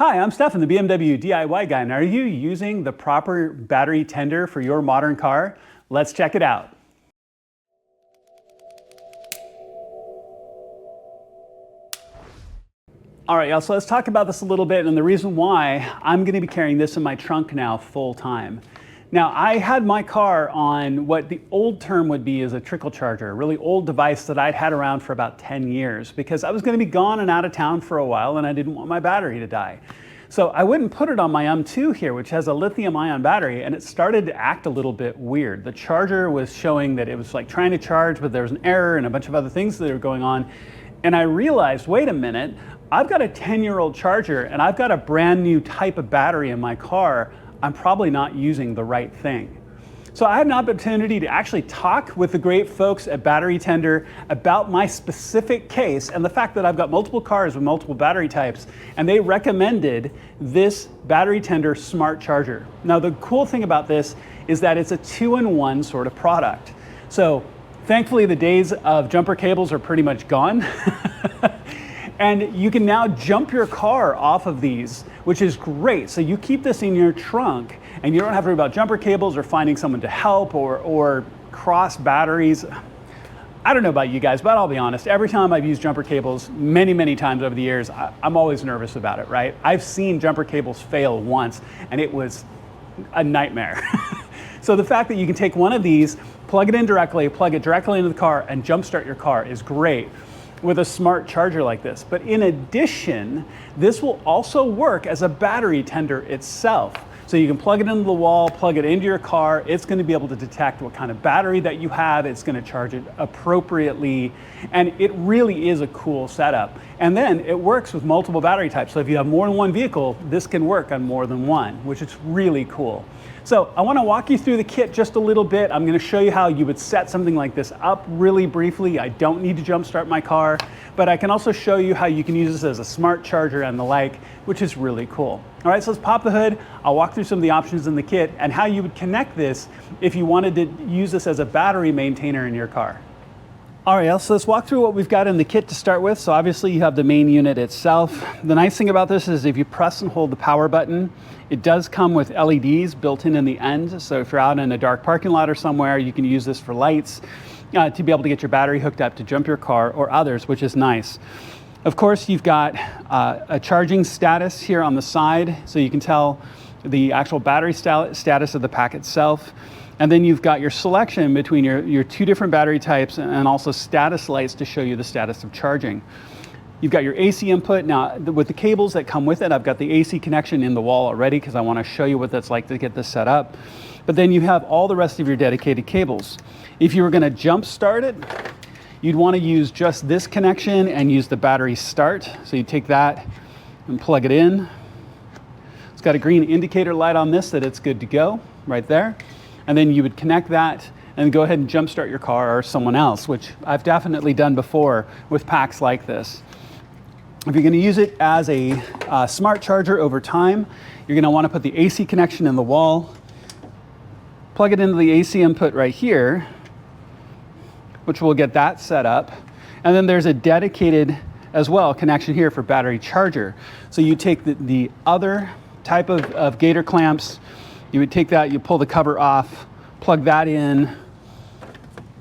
Hi, I'm Stefan, the BMW DIY guy, and are you using the proper battery tender for your modern car? Let's check it out. All right, y'all, so let's talk about this a little bit and the reason why I'm gonna be carrying this in my trunk now full time. Now, I had my car on what the old term would be as a trickle charger, a really old device that I'd had around for about 10 years because I was gonna be gone and out of town for a while and I didn't want my battery to die. So I wouldn't put it on my M2 here, which has a lithium-ion battery, and it started to act a little bit weird. The charger was showing that it was like trying to charge, but there was an error and a bunch of other things that were going on. And I realized, wait a minute, I've got a 10-year-old charger and I've got a brand new type of battery in my car. I'm probably not using the right thing. So I had an opportunity to actually talk with the great folks at Battery Tender about my specific case and the fact that I've got multiple cars with multiple battery types, and they recommended this Battery Tender smart charger. Now the cool thing about this is that it's a two-in-one sort of product. So thankfully the days of jumper cables are pretty much gone. And you can now jump your car off of these, which is great. So you keep this in your trunk and you don't have to worry about jumper cables or finding someone to help or cross batteries. I don't know about you guys, but I'll be honest, every time I've used jumper cables many times over the years, I'm always nervous about it, right? I've seen jumper cables fail once and it was a nightmare. So the fact that you can take one of these, plug it in directly, plug it directly into the car and jumpstart your car is great with a smart charger like this. But in addition, this will also work as a battery tender itself. So you can plug it into the wall, plug it into your car. It's going to be able to detect what kind of battery that you have. It's going to charge it appropriately. And it really is a cool setup. And then it works with multiple battery types. So if you have more than one vehicle, this can work on more than one, which is really cool. So I want to walk you through the kit just a little bit. I'm going to show you how you would set something like this up really briefly. I don't need to jumpstart my car, but I can also show you how you can use this as a smart charger and the like, which is really cool. All right, so let's pop the hood. I'll walk through some of the options in the kit and how you would connect this if you wanted to use this as a battery maintainer in your car. All right, so let's walk through what we've got in the kit to start with. So obviously you have the main unit itself. The nice thing about this is if you press and hold the power button, it does come with LEDs built in the end. So if you're out in a dark parking lot or somewhere, you can use this for lights to be able to get your battery hooked up to jump your car or others, which is nice. Of course, you've got a charging status here on the side, so you can tell the actual battery status of the pack itself. And then you've got your selection between your two different battery types and also status lights to show you the status of charging. You've got your AC input. Now, with the cables that come with it, I've got the AC connection in the wall already because I want to show you what that's like to get this set up. But then you have all the rest of your dedicated cables. If you were going to jump start it, you'd want to use just this connection and use the battery start. So you take that and plug it in. It's got a green indicator light on this that it's good to go right there. And then you would connect that and go ahead and jumpstart your car or someone else, which I've definitely done before with packs like this. If you're going to use it as a smart charger over time, you're going to want to put the AC connection in the wall, plug it into the AC input right here, which will get that set up. And then there's a dedicated as well connection here for battery charger. So you take the other type of gator clamps, you would take that, you pull the cover off, plug that in,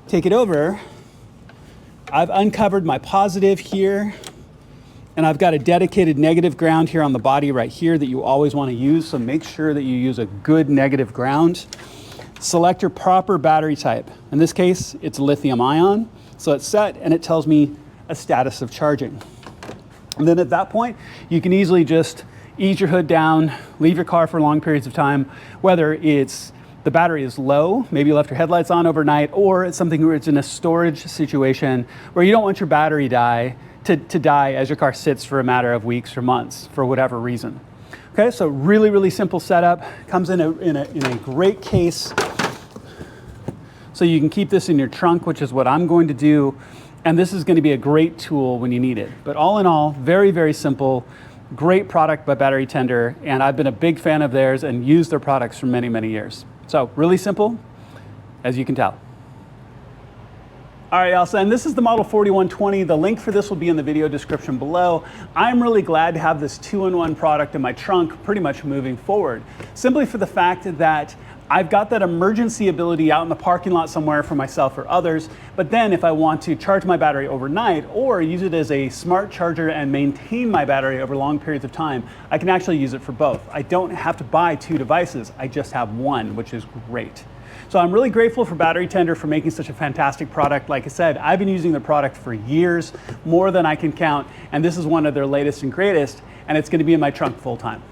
take it over. I've uncovered my positive here, and I've got a dedicated negative ground here on the body right here that you always want to use, so make sure that you use a good negative ground. Select your proper battery type. In this case, it's lithium ion, so it's set and it tells me a status of charging. And then at that point, you can easily just ease your hood down, leave your car for long periods of time, whether it's the battery is low, maybe you left your headlights on overnight, or it's something where it's in a storage situation where you don't want your battery to die as your car sits for a matter of weeks or months for whatever reason. Okay, so really simple setup. Comes in a great case. So you can keep this in your trunk, which is what I'm going to do. And this is going to be a great tool when you need it. But all in all, very simple. Great product by Battery Tender, and I've been a big fan of theirs and used their products for many years. So really simple, as you can tell. All right, Elsa, and this is the Model 4120. The link for this will be in the video description below. I'm really glad to have this two-in-one product in my trunk pretty much moving forward, simply for the fact that I've got that emergency ability out in the parking lot somewhere for myself or others, but then if I want to charge my battery overnight or use it as a smart charger and maintain my battery over long periods of time, I can actually use it for both. I don't have to buy two devices, I just have one, which is great. So I'm really grateful for Battery Tender for making such a fantastic product. Like I said, I've been using the product for years, more than I can count, and this is one of their latest and greatest, and it's going to be in my trunk full time.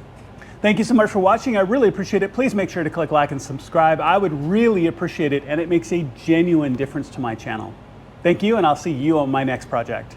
Thank you so much for watching. I really appreciate it. Please make sure to click like and subscribe. I would really appreciate it, and it makes a genuine difference to my channel. Thank you, and I'll see you on my next project.